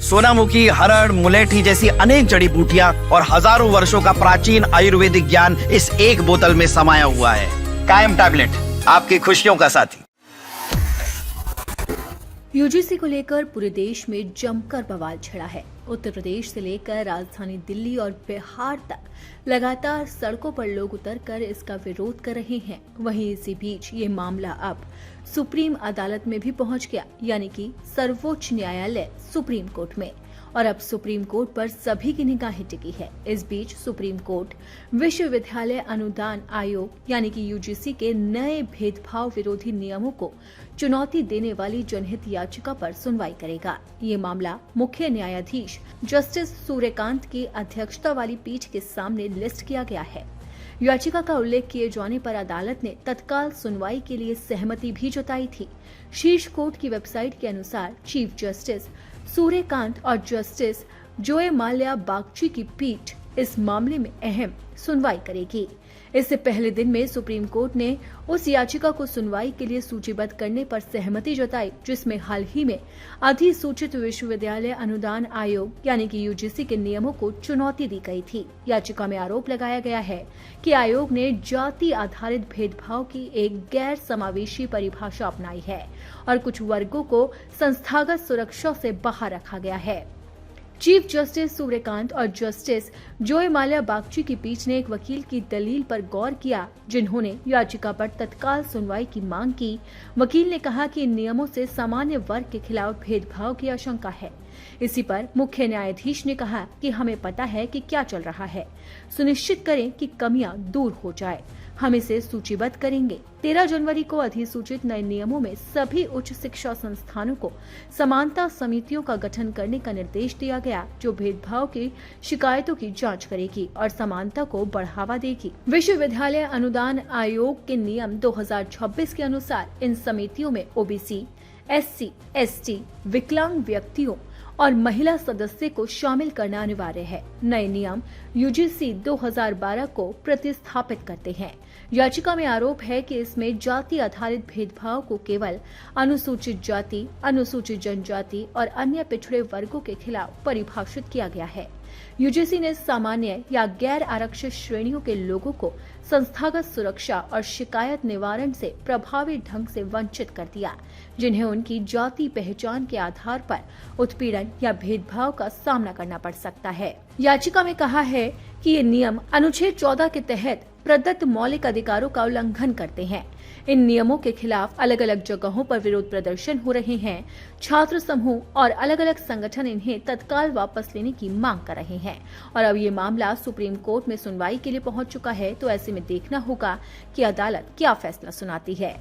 सोनामुखी, हरड़, मुलेठी जैसी अनेक जड़ी बूटियां और हजारों वर्षों का प्राचीन आयुर्वेदिक ज्ञान इस एक बोतल में समाया हुआ है। कायम टैबलेट, आपकी खुशियों का साथी। यूजीसी को लेकर पूरे देश में जमकर बवाल छिड़ा है। उत्तर प्रदेश से लेकर राजधानी दिल्ली और बिहार तक लगातार सड़कों पर लोग उतरकर इसका विरोध कर रहे हैं। वहीं इसी बीच ये मामला अब सुप्रीम अदालत में भी पहुंच गया, यानी कि सर्वोच्च न्यायालय सुप्रीम कोर्ट में। और अब सुप्रीम कोर्ट पर सभी की निगाहें टिकी है। इस बीच सुप्रीम कोर्ट विश्वविद्यालय अनुदान आयोग यानी कि यूजीसी के नए भेदभाव विरोधी नियमों को चुनौती देने वाली जनहित याचिका पर सुनवाई करेगा। ये मामला मुख्य न्यायाधीश जस्टिस सूर्यकांत की अध्यक्षता वाली पीठ के सामने लिस्ट किया गया है। याचिका का उल्लेख किए जाने पर अदालत ने तत्काल सुनवाई के लिए सहमति भी जताई थी। शीर्ष कोर्ट की वेबसाइट के अनुसार चीफ जस्टिस सूर्यकांत और जस्टिस जोए माल्या बागची की पीठ इस मामले में अहम सुनवाई करेगी। इससे पहले दिन में सुप्रीम कोर्ट ने उस याचिका को सुनवाई के लिए सूचीबद्ध करने पर सहमति जताई जिसमें हाल ही में अधिसूचित विश्वविद्यालय अनुदान आयोग यानी कि यूजीसी के नियमों को चुनौती दी गई थी। याचिका में आरोप लगाया गया है कि आयोग ने जाति आधारित भेदभाव की एक गैर समावेशी परिभाषा अपनाई है और कुछ वर्गों को संस्थागत सुरक्षा से बाहर रखा गया है। चीफ जस्टिस सूर्यकांत और जस्टिस जोए माल्या बागची की पीठ ने एक वकील की दलील पर गौर किया जिन्होंने याचिका पर तत्काल सुनवाई की मांग की। वकील ने कहा कि इन नियमों से सामान्य वर्ग के खिलाफ भेदभाव की आशंका है। इसी पर मुख्य न्यायाधीश ने कहा कि हमें पता है कि क्या चल रहा है, सुनिश्चित करें कि कमियां दूर हो जाए। हम इसे सूचीबद्ध करेंगे। 13 जनवरी को अधिसूचित नए नियमों में सभी उच्च शिक्षा संस्थानों को समानता समितियों का गठन करने का निर्देश दिया गया जो भेदभाव की शिकायतों की जांच करेगी और समानता को बढ़ावा देगी। विश्वविद्यालय अनुदान आयोग के नियम 2026 के अनुसार इन समितियों में ओबीसी, एससी, एसटी, विकलांग व्यक्तियों और महिला सदस्य को शामिल करना अनिवार्य है। नए नियम यूजीसी 2012 को प्रतिस्थापित करते हैं। याचिका में आरोप है कि इसमें जाति आधारित भेदभाव को केवल अनुसूचित जाति, अनुसूचित जनजाति और अन्य पिछड़े वर्गों के खिलाफ परिभाषित किया गया है। यूजीसी ने सामान्य या गैर आरक्षित श्रेणियों के लोगों को संस्थागत सुरक्षा और शिकायत निवारण से प्रभावी ढंग से वंचित कर दिया, जिन्हें उनकी जाति पहचान के आधार पर उत्पीड़न या भेदभाव का सामना करना पड़ सकता है। याचिका में कहा है कि ये नियम अनुच्छेद 14 के तहत प्रदत्त मौलिक अधिकारों का उल्लंघन करते हैं। इन नियमों के खिलाफ अलग अलग जगहों पर विरोध प्रदर्शन हो रहे हैं। छात्र समूह और अलग अलग संगठन इन्हें तत्काल वापस लेने की मांग कर रहे हैं और अब ये मामला सुप्रीम कोर्ट में सुनवाई के लिए पहुंच चुका है, तो ऐसे में देखना होगा कि अदालत क्या फैसला सुनाती है।